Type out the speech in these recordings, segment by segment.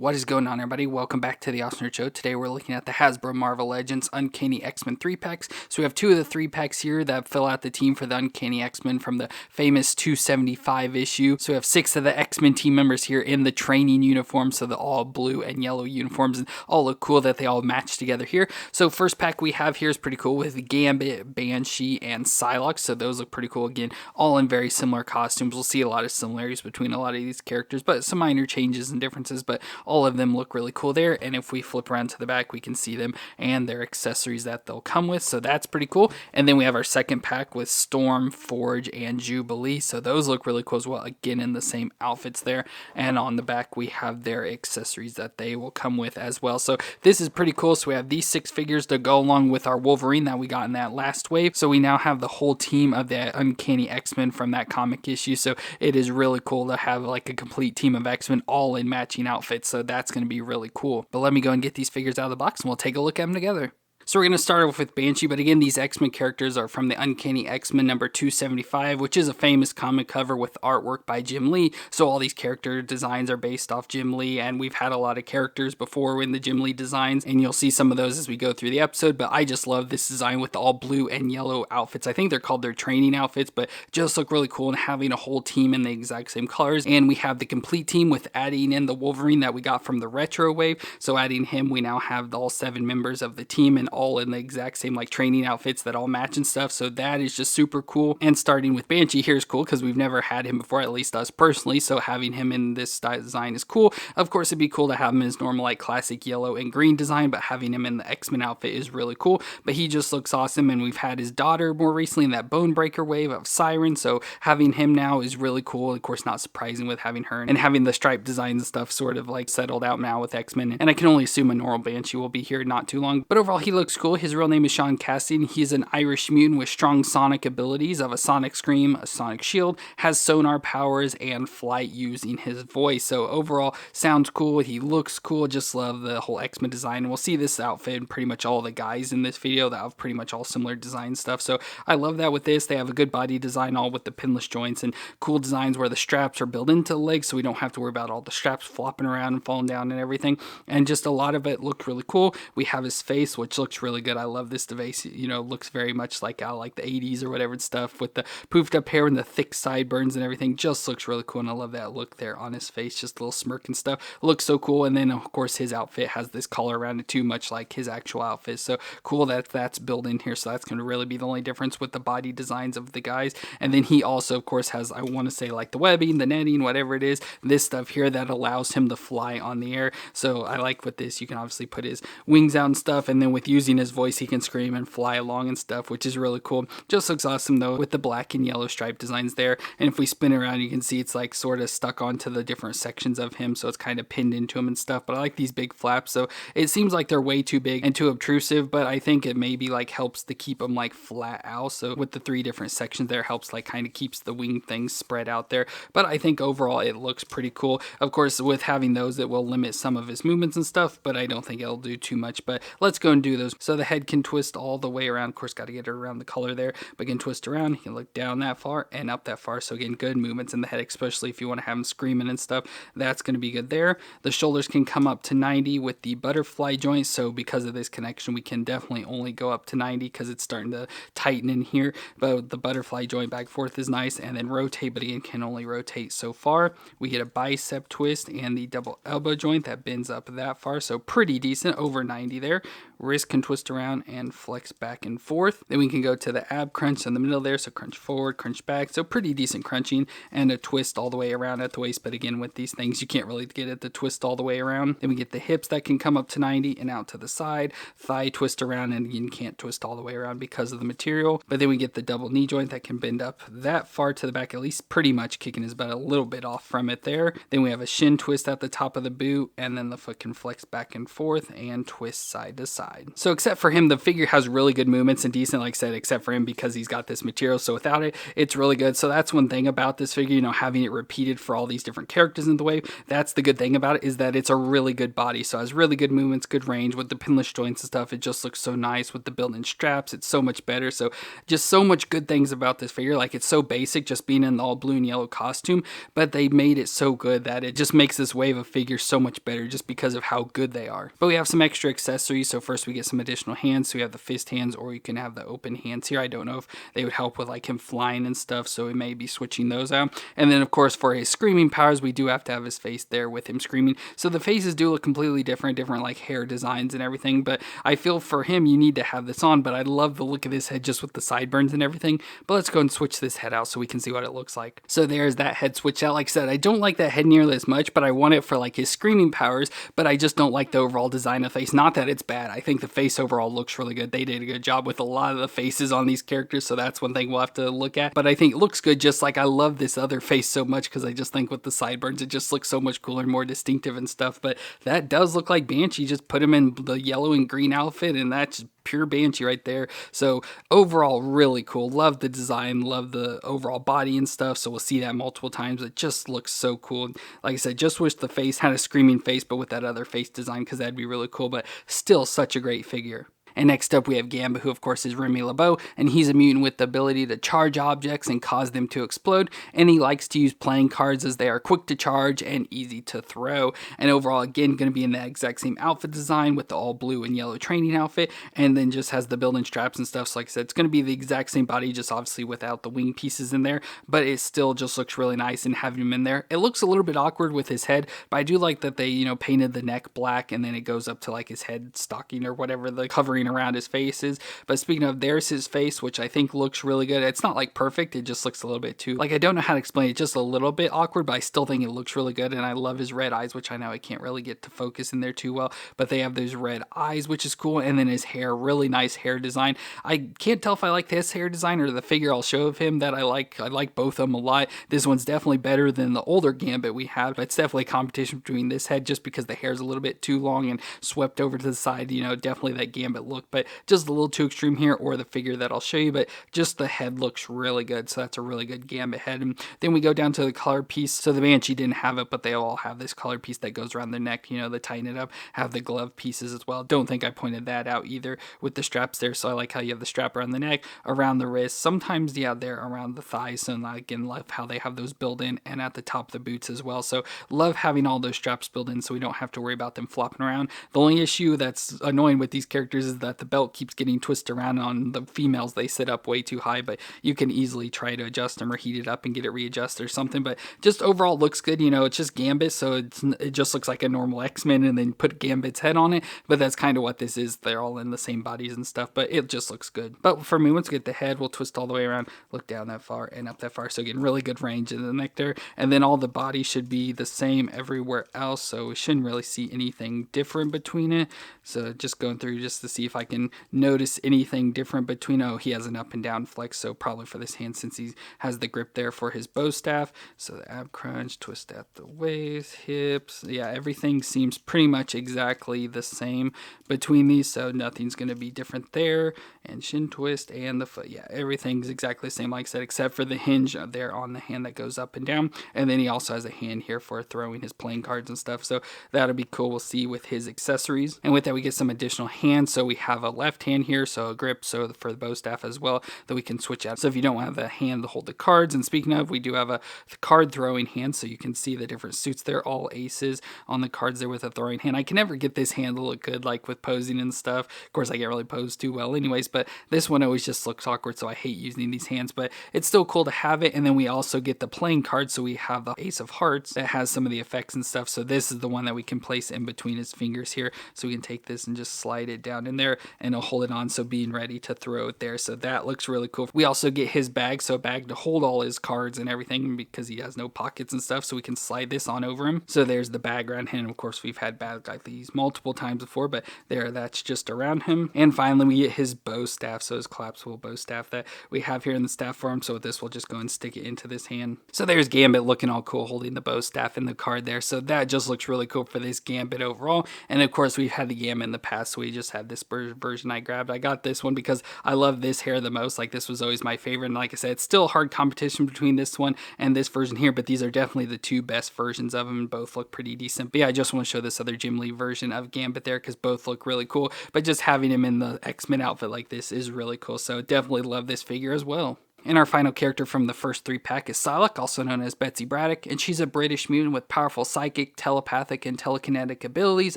What is going on, everybody? Welcome back to the Awesome Nerd Show. Today we're looking at the Hasbro Marvel Legends Uncanny X-Men 3-packs. So we have two of the 3-packs here that fill out the team for the Uncanny X-Men from the famous 275 issue. So we have 6 of the X-Men team members here in the training uniforms, so the all blue and yellow uniforms, and all look cool that they all match together here. So first pack we have here is pretty cool with Gambit, Banshee, and Psylocke. So those look pretty cool. Again, all in very similar costumes. We'll see a lot of similarities between a lot of these characters, but some minor changes and differences, but all of them look really cool there. And if we flip around to the back, we can see them and their accessories that they'll come with. So that's pretty cool. And then we have our second pack with Storm, Forge, and Jubilee. So those look really cool as well. Again, in the same outfits there. And on the back, we have their accessories that they will come with as well. So this is pretty cool. So we have these 6 figures to go along with our Wolverine that we got in that last wave. So we now have the whole team of the Uncanny X-Men from that comic issue. So it is really cool to have like a complete team of X-Men all in matching outfits. So that's going to be really cool. But let me go and get these figures out of the box and we'll take a look at them together. So we're going to start off with Banshee, but again, these X-Men characters are from the Uncanny X-Men number 275, which is a famous comic cover with artwork by Jim Lee. So all these character designs are based off Jim Lee, and we've had a lot of characters before in the Jim Lee designs, and you'll see some of those as we go through the episode, but I just love this design with the all blue and yellow outfits. I think they're called their training outfits, but just look really cool and having a whole team in the exact same colors. And we have the complete team with adding in the Wolverine that we got from the retro wave. So adding him, we now have all 7 members of the team and all in the exact same like training outfits that all match and stuff. So that is just super cool. And starting with Banshee here is cool because we've never had him before, at least us personally. So having him in this design is cool. Of course, it'd be cool to have him in his normal like classic yellow and green design, but having him in the X-Men outfit is really cool. But he just looks awesome. And we've had his daughter more recently in that Bone Breaker wave of Siren. So having him now is really cool. Of course, not surprising with having her and having the stripe designs and stuff sort of like settled out now with X-Men. And I can only assume a normal Banshee will be here not too long. But overall, he looks cool. His real name is Sean Cassidy. He's an Irish mutant with strong sonic abilities of a sonic scream, a sonic shield, has sonar powers, and flight using his voice. So overall, sounds cool. He looks cool. Just love the whole X-Men design. We'll see this outfit in pretty much all the guys in this video that have pretty much all similar design stuff. So I love that with this. They have a good body design, all with the pinless joints and cool designs where the straps are built into the legs, so we don't have to worry about all the straps flopping around and falling down and everything. And just a lot of it looked really cool. We have his face, which looks really good. I love this device. You know, looks very much like like the 80s or whatever stuff with the poofed up hair and the thick sideburns and everything. Just looks really cool, and I love that look there on his face, just a little smirk and stuff. Looks so cool. And then of course his outfit has this collar around it too, much like his actual outfit. So cool that that's built in here. So that's going to really be the only difference with the body designs of the guys. And then he also of course has, I want to say, like the webbing, the netting, whatever it is, this stuff here that allows him to fly on the air. So I like with this, you can obviously put his wings out and stuff, and then with using his voice he can scream and fly along and stuff, which is really cool. Just looks awesome though with the black and yellow stripe designs there. And if we spin around, you can see it's like sort of stuck onto the different sections of him, so it's kind of pinned into him and stuff. But I like these big flaps, so it seems like they're way too big and too obtrusive, but I think it maybe like helps to keep them like flat out. So with the 3 different sections there, helps like kind of keeps the wing things spread out there. But I think overall it looks pretty cool. Of course, with having those, it will limit some of his movements and stuff, but I don't think it'll do too much. But let's go and do those. So the head can twist all the way around. Of course, got to get it around the color there, but again, twist around. You can look down that far and up that far. So again, good movements in the head, especially if you want to have him screaming and stuff. That's going to be good there. The shoulders can come up to 90 with the butterfly joint. So because of this connection, we can definitely only go up to 90 because it's starting to tighten in here. But the butterfly joint back and forth is nice, and then rotate, but again, can only rotate so far. We get a bicep twist and the double elbow joint that bends up that far. So pretty decent, over 90 there. Wrist can twist around and flex back and forth. Then we can go to the ab crunch in the middle there. So crunch forward, crunch back. So pretty decent crunching, and a twist all the way around at the waist. But again, with these things, you can't really get it to twist all the way around. Then we get the hips that can come up to 90 and out to the side. Thigh twist around, and again, can't twist all the way around because of the material. But then we get the double knee joint that can bend up that far to the back, at least pretty much kicking his butt a little bit off from it there. Then we have a shin twist at the top of the boot, and then the foot can flex back and forth and twist side to side. So So except for him, the figure has really good movements and decent, like I said, except for him because he's got this material. So without it, it's really good. So that's one thing about this figure, you know, having it repeated for all these different characters in the wave. That's the good thing about it, is that it's a really good body. So it has really good movements, good range with the pinless joints and stuff. It just looks so nice with the built-in straps. It's so much better. So just so much good things about this figure. Like, it's so basic, just being in the all blue and yellow costume, but they made it so good that it just makes this wave of figures so much better just because of how good they are. But we have some extra accessories. So first we get some additional hands. So we have the fist hands, or you can have the open hands here. I don't know if they would help with like him flying and stuff, so we may be switching those out. And then of course for his screaming powers, we do have to have his face there with him screaming. So the faces do look completely different like hair designs and everything, but I feel for him you need to have this on. But I love the look of this head just with the sideburns and everything. But let's go and switch this head out so we can see what it looks like. So there's that head switched out. Like I said, I don't like that head nearly as much, but I want it for like his screaming powers, but I just don't like the overall design of the face. Not that it's bad. I think the face overall looks really good. They did a good job with a lot of the faces on these characters, so that's one thing we'll have to look at. But I think it looks good, just like I love this other face so much because I just think with the sideburns, it just looks so much cooler and more distinctive and stuff. But that does look like Banshee. Just put him in the yellow and green outfit, and that's pure Banshee right there. So overall, really cool. Love the design, love the overall body and stuff. So we'll see that multiple times. It just looks so cool. Like I said, just wish the face had a screaming face, but with that other face design, because that'd be really cool. But still such a great figure. And next up we have Gambit, who of course is Remy LeBeau, and he's a mutant with the ability to charge objects and cause them to explode, and he likes to use playing cards as they are quick to charge and easy to throw. And overall, again, going to be in that exact same outfit design with the all blue and yellow training outfit, and then just has the built-in straps and stuff. So like I said, it's going to be the exact same body, just obviously without the wing pieces in there, but it still just looks really nice. And having him in there, it looks a little bit awkward with his head, but I do like that they, you know, painted the neck black and then it goes up to like his head stocking or whatever the covering around his face is. But speaking of, there's his face, which I think looks really good. It's not like perfect, it just looks a little bit too, like, I don't know how to explain it, just a little bit awkward, but I still think it looks really good. And I love his red eyes, which I know I can't really get to focus in there too well, but they have those red eyes, which is cool. And then his hair, really nice hair design. I can't tell if I like this hair design or the figure I'll show of him that I like. I like both of them a lot. This one's definitely better than the older Gambit we had, but it's definitely a competition between this head just because the hair's a little bit too long and swept over to the side, you know, definitely that Gambit look, but just a little too extreme here, or the figure that I'll show you. But just the head looks really good, so that's a really good Gambit head. And then we go down to the collar piece. So the Banshee didn't have it, but they all have this collar piece that goes around their neck, you know, they tighten it up, have the glove pieces as well. Don't think I pointed that out either with the straps there. So I like how you have the strap around the neck, around the wrist, sometimes, yeah, they're around the thighs. So again, love how they have those built in, and at the top of the boots as well. So love having all those straps built in so we don't have to worry about them flopping around. The only issue that's annoying with these characters is that the belt keeps getting twisted around. On the females, they sit up way too high, but you can easily try to adjust them or heat it up and get it readjusted or something. But just overall looks good. You know, it's just Gambit, so it just looks like a normal X-Men, and then put Gambit's head on it. But that's kind of what this is. They're all in the same bodies and stuff, but it just looks good. But for me, once we get the head, we'll twist all the way around, look down that far and up that far. So getting really good range in the neck there. And then all the body should be the same everywhere else, so we shouldn't really see anything different between it. So just going through just to see if I can notice anything different between. Oh, he has an up and down flex, so probably for this hand, since he has the grip there for his bow staff. So the ab crunch, twist at the waist, hips, yeah, everything seems pretty much exactly the same between these, so nothing's going to be different there. And shin twist and the foot, yeah, everything's exactly the same, like I said, except for the hinge there on the hand that goes up and down. And then he also has a hand here for throwing his playing cards and stuff, so that'll be cool. We'll see with his accessories. And with that, we get some additional hands. So we have a left hand here, so a grip, so for the bow staff as well, that we can switch out. So if you don't have the hand to hold the cards, and speaking of, we do have a card throwing hand, so you can see the different suits there, all aces on the cards there with a throwing hand. I can never get this hand to look good, like with posing and stuff. Of course, I can't really pose too well anyways, but this one always just looks awkward, so I hate using these hands, but it's still cool to have it. And then we also get the playing card, so we have the Ace of Hearts that has some of the effects and stuff. So this is the one that we can place in between his fingers here, so we can take this and just slide it down in there, and it'll hold it on, so being ready to throw it there. So that looks really cool. We also get his bag, so a bag to hold all his cards and everything, because he has no pockets and stuff, so we can slide this on over him. So there's the bag around him. Of course, we've had bags like these multiple times before, but there, that's just around him. And finally, we get his bow staff, so his collapsible bow staff that we have here in the staff form. So with this, we'll just go and stick it into this hand. So there's Gambit looking all cool, holding the bow staff in the card there. So that just looks really cool for this Gambit overall. And of course, we've had the Gambit in the past, so we just had this version I grabbed. I got this one because I love this hair the most. Like, this was always my favorite, and like I said, it's still a hard competition between this one and this version here, but these are definitely the two best versions of them, and both look pretty decent. But yeah, I just want to show this other Jubilee version of Gambit there because both look really cool, but just having him in the X-Men outfit like this is really cool, so definitely love this figure as well. And our final character from the first 3-pack is Psylocke, also known as Betsy Braddock, and she's a British mutant with powerful psychic, telepathic, and telekinetic abilities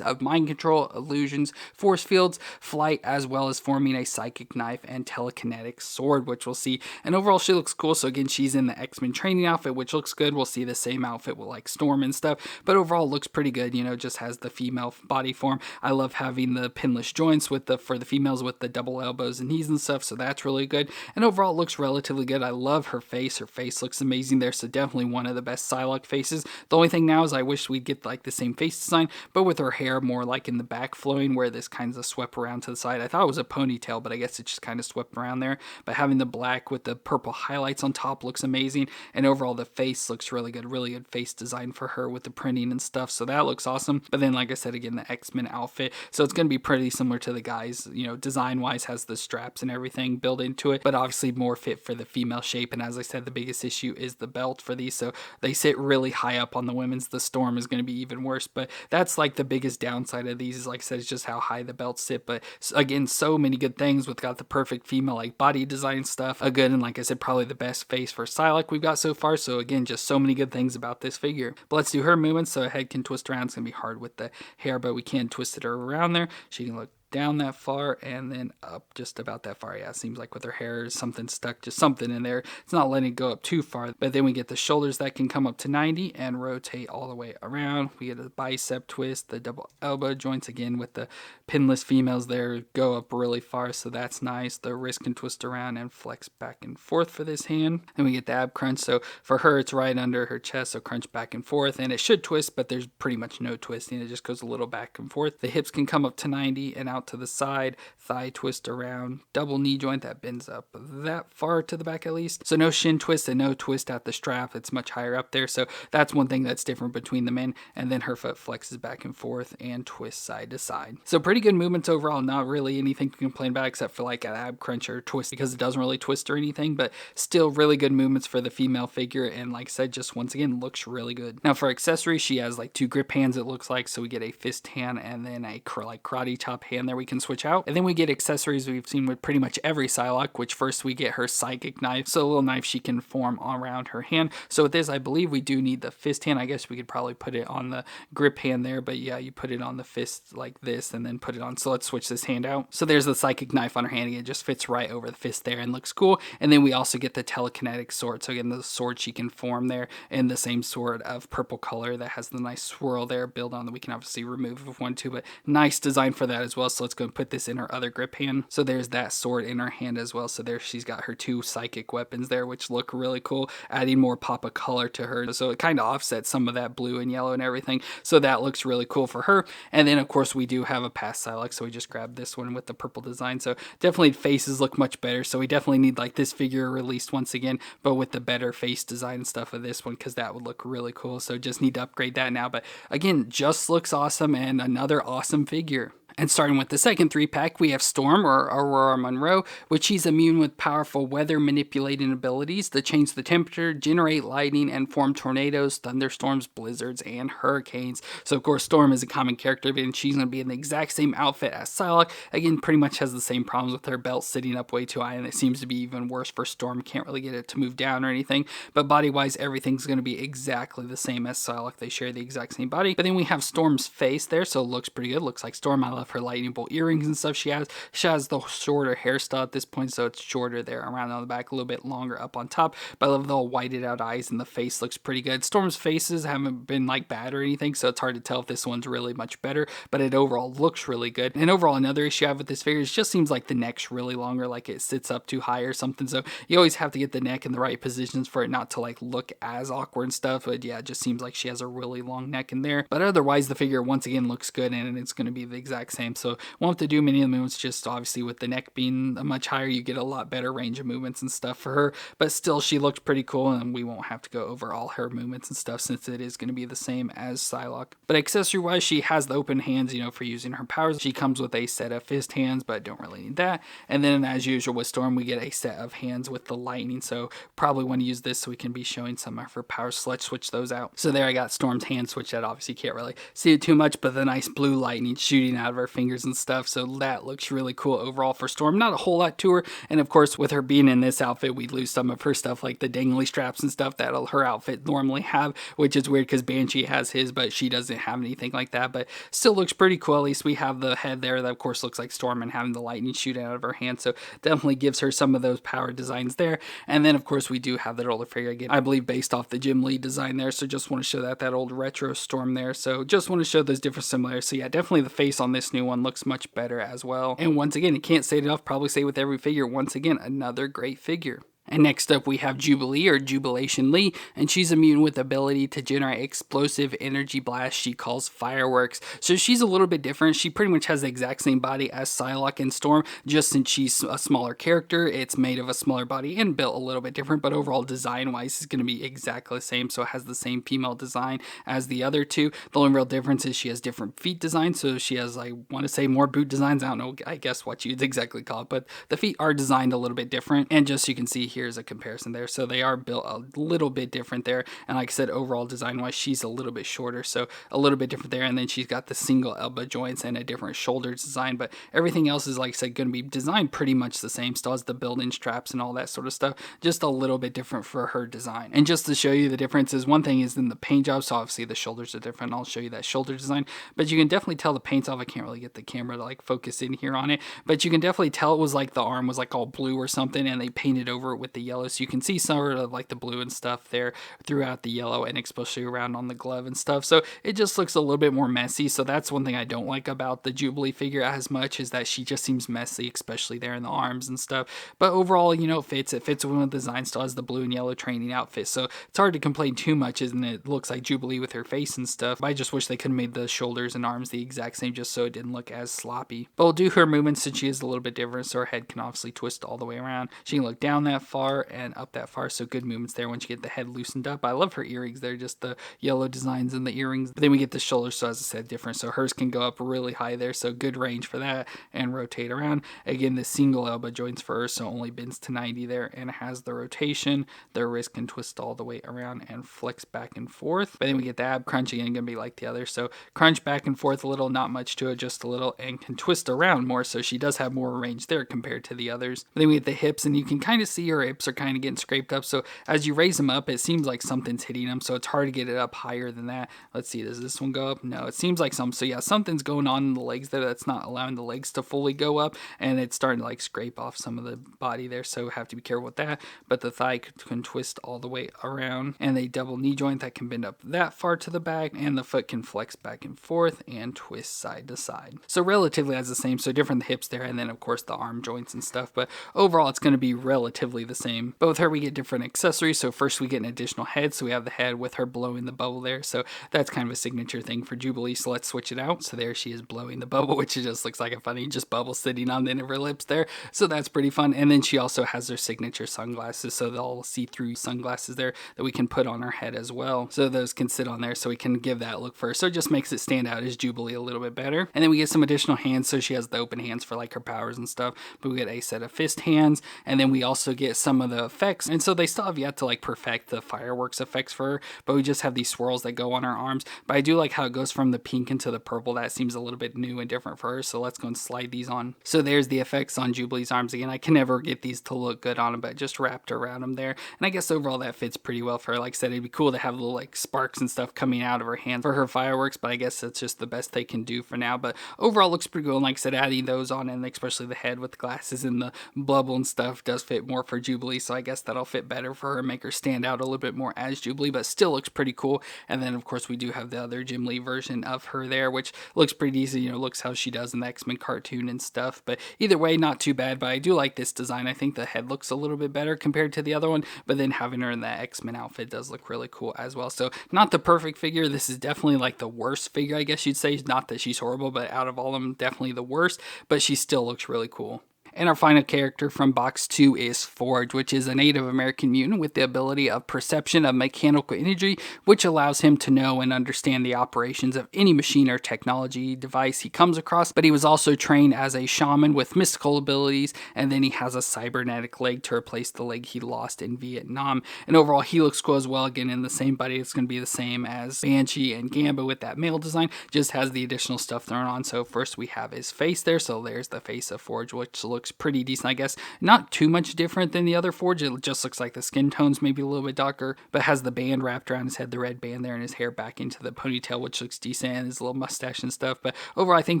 of mind control, illusions, force fields, flight, as well as forming a psychic knife and telekinetic sword, which we'll see. And overall, she looks cool. So again, she's in the X-Men training outfit, which looks good. We'll see the same outfit with like Storm and stuff, but overall looks pretty good. You know, just has the female body form. I love having the pinless joints with for the females with the double elbows and knees and stuff, so that's really good. And overall, looks relatively good. I love her face. Her face looks amazing there, so definitely one of the best Psylocke faces. The only thing now is I wish we'd get like the same face design, but with her hair more like in the back flowing, where this kind of swept around to the side. I thought it was a ponytail, but I guess it just kind of swept around there. But having the black with the purple highlights on top looks amazing, and overall the face looks really good. Really good face design for her with the printing and stuff, so that looks awesome. But then, like I said, again, the X-Men outfit, so it's going to be pretty similar to the guys, you know, design wise, has the straps and everything built into it, but obviously more fit for the female shape. And as I said, the biggest issue is the belt for these, so they sit really high up on the women's. The Storm is going to be even worse, but that's like the biggest downside of these, is like I said, it's just how high the belts sit. But again, so many good things with got the perfect female like body design stuff, a good, and like I said, probably the best face for Psylocke we've got so far. So again, just so many good things about this figure. But let's do her movements. So her head can twist around. It's gonna be hard with the hair, but we can twist it around there. She can look down that far and then up just about that far. Yeah, it seems like with her hair something stuck, just something in there. It's not letting it go up too far. But then we get the shoulders that can come up to 90 and rotate all the way around. We get a bicep twist, the double elbow joints again with the pinless females there go up really far, so that's nice. The wrist can twist around and flex back and forth for this hand. Then we get the ab crunch. So for her, it's right under her chest, so crunch back and forth, and it should twist, but there's pretty much no twisting. It just goes a little back and forth. The hips can come up to 90 and out to the side, thigh twist around, double knee joint that bends up that far to the back at least. So no shin twist and no twist at the strap. It's much higher up there, so that's one thing that's different between the men. And then her foot flexes back and forth and twists side to side. So pretty good movements overall. Not really anything to complain about except for like an ab crunch or twist, because it doesn't really twist or anything, but still really good movements for the female figure. And like I said, just once again looks really good. Now for accessories, she has like 2 grip hands, it looks like. So we get a fist hand and then a like karate chop hand there we can switch out. And then we get accessories we've seen with pretty much every Psylocke, which first we get her psychic knife, so a little knife she can form around her hand. So with this, I believe we do need the fist hand. I guess we could probably put it on the grip hand there, but yeah, you put it on the fist like this and then put it on. So let's switch this hand out. So there's the psychic knife on her hand. It just fits right over the fist there and looks cool. And then we also get the telekinetic sword. So again, the sword she can form there in the same sword of purple color that has the nice swirl there built on that we can obviously remove if we want to, but nice design for that as well. So let's go and put this in her other grip hand. So there's that sword in her hand as well. So there she's got her 2 psychic weapons there, which look really cool, adding more pop of color to her. So it kind of offsets some of that blue and yellow and everything. So that looks really cool for her. And then of course we do have a past Psylocke, so we just grabbed this one with the purple design. So definitely faces look much better. So we definitely need like this figure released once again, but with the better face design and stuff of this one, because that would look really cool. So just need to upgrade that now. But again, just looks awesome and another awesome figure. And starting with the second 3-pack, we have Storm, or Aurora Monroe, which she's immune with powerful weather manipulating abilities to change the temperature, generate lightning, and form tornadoes, thunderstorms, blizzards, and hurricanes. So of course, Storm is a common character, and she's going to be in the exact same outfit as Psylocke. Again, pretty much has the same problems with her belt sitting up way too high, and it seems to be even worse for Storm. Can't really get it to move down or anything, but body-wise, everything's going to be exactly the same as Psylocke. They share the exact same body. But then we have Storm's face there, so it looks pretty good. Looks like Storm. I love her lightning bolt earrings and stuff she has. She has the shorter hairstyle at this point, so it's shorter there around on the back, a little bit longer up on top. But I love the whited out eyes, and the face looks pretty good. Storm's faces haven't been like bad or anything, so it's hard to tell if this one's really much better, but it overall looks really good. And overall, another issue I have with this figure is it just seems like the neck's really longer, like it sits up too high or something. So you always have to get the neck in the right positions for it not to like look as awkward and stuff. But yeah, it just seems like she has a really long neck in there. But otherwise, the figure once again looks good, and it's going to be the exact same. So won't have to do many of the movements, just obviously with the neck being much higher, you get a lot better range of movements and stuff for her. But still, she looked pretty cool, and we won't have to go over all her movements and stuff since it is going to be the same as Psylocke. But accessory-wise, she has the open hands, for using her powers. She comes with a set of fist hands, but don't really need that. And then as usual with Storm, we get a set of hands with the lightning. So probably want to use this so we can be showing some of her powers. So let's switch those out. So there I got Storm's hand switch. That obviously can't really see it too much, but the nice blue lightning shooting out of her fingers and stuff. So that looks really cool overall for Storm. Not a whole lot to her. And of course, with her being in this outfit, we lose some of her stuff like the dangly straps and stuff that her outfit normally have, which is weird because Banshee has his, but she doesn't have anything like that. But still looks pretty cool. At least we have the head there that of course looks like Storm and having the lightning shoot out of her hand. So definitely gives her some of those power designs there. And then of course we do have that older figure again, I believe based off the Jubilee design there. So just want to show that old retro Storm there. So just want to show those different similarities. So yeah, definitely the face on this new one looks much better as well. And once again, you can't say it enough, probably say with every figure, once again, another great figure. And next up we have Jubilee, or Jubilation Lee, and she's immune with the ability to generate explosive energy blasts she calls fireworks. So she's a little bit different. She pretty much has the exact same body as Psylocke and Storm, just since she's a smaller character, it's made of a smaller body and built a little bit different, but overall design-wise is going to be exactly the same. So it has the same female design as the other two. The only real difference is she has different feet designs, so she has, I want to say, more boot designs. I don't know, I guess what you'd exactly call it, but the feet are designed a little bit different, and just so you can see, here's a comparison there. So they are built a little bit different there. And like I said, overall design wise, she's a little bit shorter, so a little bit different there. And then she's got the single elbow joints and a different shoulder design, but everything else is, like I said, going to be designed pretty much the same. Still has the built-in straps and all that sort of stuff, just a little bit different for her design. And just to show you the differences, one thing is in the paint job. So obviously the shoulders are different. I'll show you that shoulder design, but you can definitely tell the paint's off. I can't really get the camera to like focus in here on it, but you can definitely tell it was like the arm was like all blue or something, and they painted over it with the yellow. So you can see some of like the blue and stuff there throughout the yellow, and especially around on the glove and stuff. So it just looks a little bit more messy. So that's one thing I don't like about the Jubilee figure as much, is that she just seems messy, especially there in the arms and stuff. But overall, it fits with the design. Still has the blue and yellow training outfit, so it's hard to complain too much, isn't it? It looks like Jubilee with her face and stuff. I just wish they could have made the shoulders and arms the exact same, just so it didn't look as sloppy. But we'll do her movements since she is a little bit different, so her head can obviously twist all the way around. She can look down that far and up that far, so good movements there once you get the head loosened up. I love her earrings. They're just the yellow designs in the earrings. But then we get the shoulders, so as I said, different. So hers can go up really high there, so good range for that, and rotate around. Again, the single elbow joints for her, so only bends to 90 there, and it has the rotation. The wrist can twist all the way around and flex back and forth. But then we get the ab crunch, again, gonna be like the other. So crunch back and forth a little, not much to it, just a little, and can twist around more, so she does have more range there compared to the others. But then we get the hips, and you can kind of see her hips are kind of getting scraped up, so as you raise them up, it seems like something's hitting them, so it's hard to get it up higher than that. Let's see, does this one go up? No, it seems like so yeah, something's going on in the legs there that's not allowing the legs to fully go up, and it's starting to like scrape off some of the body there, so have to be careful with that. But the thigh can twist all the way around, and a double knee joint that can bend up that far to the back, and the foot can flex back and forth and twist side to side. So relatively as the same, so different the hips there, and then of course the arm joints and stuff, but overall it's going to be relatively the same. But with her we get different accessories. So first we get an additional head, so we have the head with her blowing the bubble there, so that's kind of a signature thing for Jubilee. So let's switch it out. So there she is blowing the bubble, which just looks like a funny just bubble sitting on the end of her lips there, so that's pretty fun. And then she also has her signature sunglasses, so they'll see-through sunglasses there that we can put on her head as well, so those can sit on there, so we can give that look first. So it just makes it stand out as Jubilee a little bit better. And then we get some additional hands, so she has the open hands for like her powers and stuff, but we get a set of fist hands, and then we also get some of the effects. And so they still have yet to like perfect the fireworks effects for her, but we just have these swirls that go on her arms. But I do like how it goes from the pink into the purple. That seems a little bit new and different for her, so let's go and slide these on. So there's the effects on Jubilee's arms. Again, I can never get these to look good on them, but just wrapped around them there, and I guess overall that fits pretty well for her. Like I said, it'd be cool to have little like sparks and stuff coming out of her hands for her fireworks, but I guess that's just the best they can do for now. But overall looks pretty cool, and like I said, adding those on, and especially the head with the glasses and the bubble and stuff, does fit more for Jubilee. Jubilee, so I guess that'll fit better for her, make her stand out a little bit more as Jubilee, but still looks pretty cool. And then of course we do have the other Jim Lee version of her there, which looks pretty decent, you know, looks how she does in the X-Men cartoon and stuff. But either way, not too bad, but I do like this design. I think the head looks a little bit better compared to the other one, but then having her in that X-Men outfit does look really cool as well. So not the perfect figure. This is definitely like the worst figure, I guess you'd say. Not that she's horrible, but out of all of them, definitely the worst, but she still looks really cool. And our final character from box 2 is Forge, which is a Native American mutant with the ability of perception of mechanical energy, which allows him to know and understand the operations of any machine or technology device he comes across. But he was also trained as a shaman with mystical abilities, and then he has a cybernetic leg to replace the leg he lost in Vietnam. And overall, he looks cool as well. Again, in the same body, it's going to be the same as Banshee and Gambit with that male design, just has the additional stuff thrown on. So first we have his face there, so there's the face of Forge, which looks pretty decent, I guess. Not too much different than the other Forge. It just looks like the skin tone's maybe a little bit darker, but has the band wrapped around his head, the red band there, and his hair back into the ponytail, which looks decent, and his little mustache and stuff. But overall, I think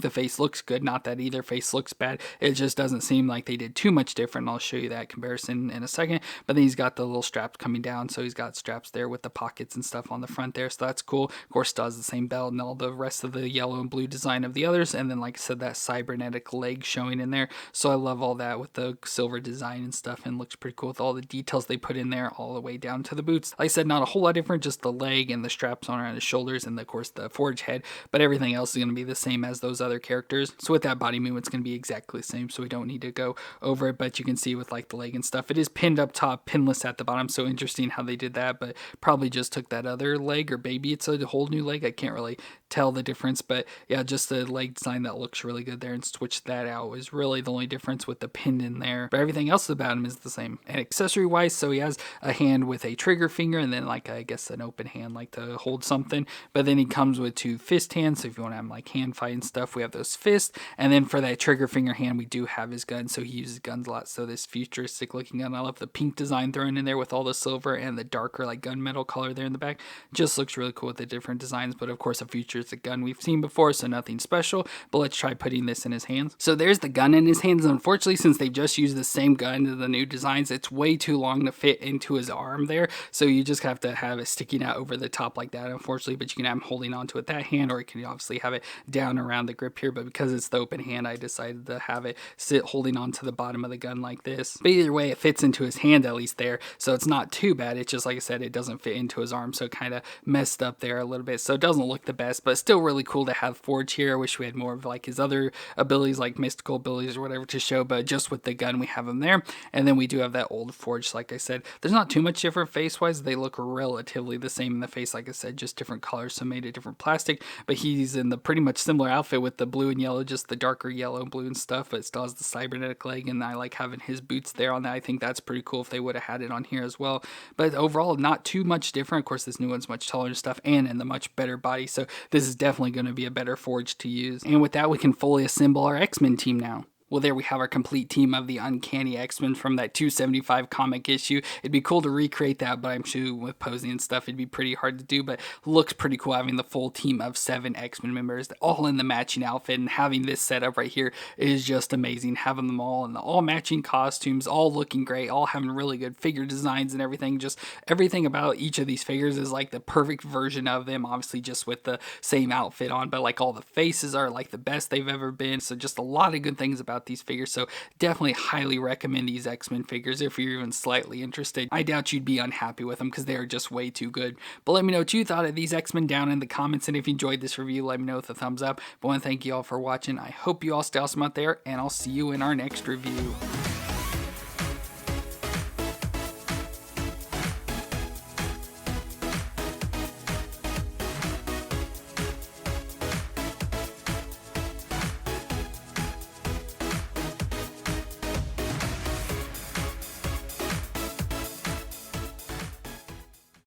the face looks good. Not that either face looks bad. It just doesn't seem like they did too much different. I'll show you that comparison in a second. But then he's got the little straps coming down, so he's got straps there with the pockets and stuff on the front there, so that's cool. Of course, still has the same belt and all the rest of the yellow and blue design of the others, and then like I said, that cybernetic leg showing in there. So I love all that with the silver design and stuff, and looks pretty cool with all the details they put in there all the way down to the boots. Like I said, not a whole lot different, just the leg and the straps on around his shoulders, and of course the Forge head, but everything else is going to be the same as those other characters. So with that body movement, it's going to be exactly the same, so we don't need to go over it. But you can see with like the leg and stuff, it is pinned up top, pinless at the bottom, so interesting how they did that. But probably just took that other leg, or maybe it's a whole new leg, I can't really tell the difference. But yeah, just the leg design that looks really good there, and switch that out is really the only difference with the pin in there. But everything else about him is the same. And accessory wise, so he has a hand with a trigger finger, and then like I guess an open hand like to hold something. But then he comes with 2 fist hands, so if you want to have like hand fight and stuff, we have those fists. And then for that trigger finger hand, we do have his gun, so he uses guns a lot. So this futuristic looking gun, I love the pink design thrown in there with all the silver and the darker like gunmetal color there in the back. Just looks really cool with the different designs. But of course, a futuristic gun we've seen before, so nothing special. But let's try putting this in his hands. So there's the gun in his hands. Unfortunately, since they just used the same gun to the new designs, it's way too long to fit into his arm there, so you just have to have it sticking out over the top like that, unfortunately. But you can have him holding onto it that hand, or you can obviously have it down around the grip here. But because it's the open hand, I decided to have it sit holding onto the bottom of the gun like this. But either way, it fits into his hand at least there, so it's not too bad. It's just like I said, it doesn't fit into his arm, so kind of messed up there a little bit, so it doesn't look the best, but still really cool to have Forge here. I wish we had more of like his other abilities, like mystical abilities or whatever to show, but just with the gun we have him there. And then we do have that old Forge. Like I said, there's not too much different face wise. They look relatively the same in the face, like I said, just different colors, so made a different plastic. But he's in the pretty much similar outfit with the blue and yellow, just the darker yellow and blue and stuff, but it still has the cybernetic leg, and I like having his boots there on that. I think that's pretty cool if they would have had it on here as well. But overall, not too much different. Of course, this new one's much taller and stuff, and in the much better body, so this is definitely going to be a better Forge to use. And with that, we can fully assemble our X-Men team now. Well, there we have our complete team of the Uncanny X-Men from that 275 comic issue. It'd be cool to recreate that, but I'm sure with posing and stuff, it'd be pretty hard to do, but looks pretty cool having the full team of 7 X-Men members, all in the matching outfit, and having this setup right here is just amazing. Having them all in the all matching costumes, all looking great, all having really good figure designs and everything. Just everything about each of these figures is like the perfect version of them, obviously just with the same outfit on, but like all the faces are like the best they've ever been. So just a lot of good things about these figures, so definitely highly recommend these X-Men figures if you're even slightly interested. I doubt you'd be unhappy with them because they're just way too good. But let me know what you thought of these X-Men down in the comments, and if you enjoyed this review, let me know with a thumbs up. But I want to thank you all for watching. I hope you all stay awesome out there, and I'll see you in our next review.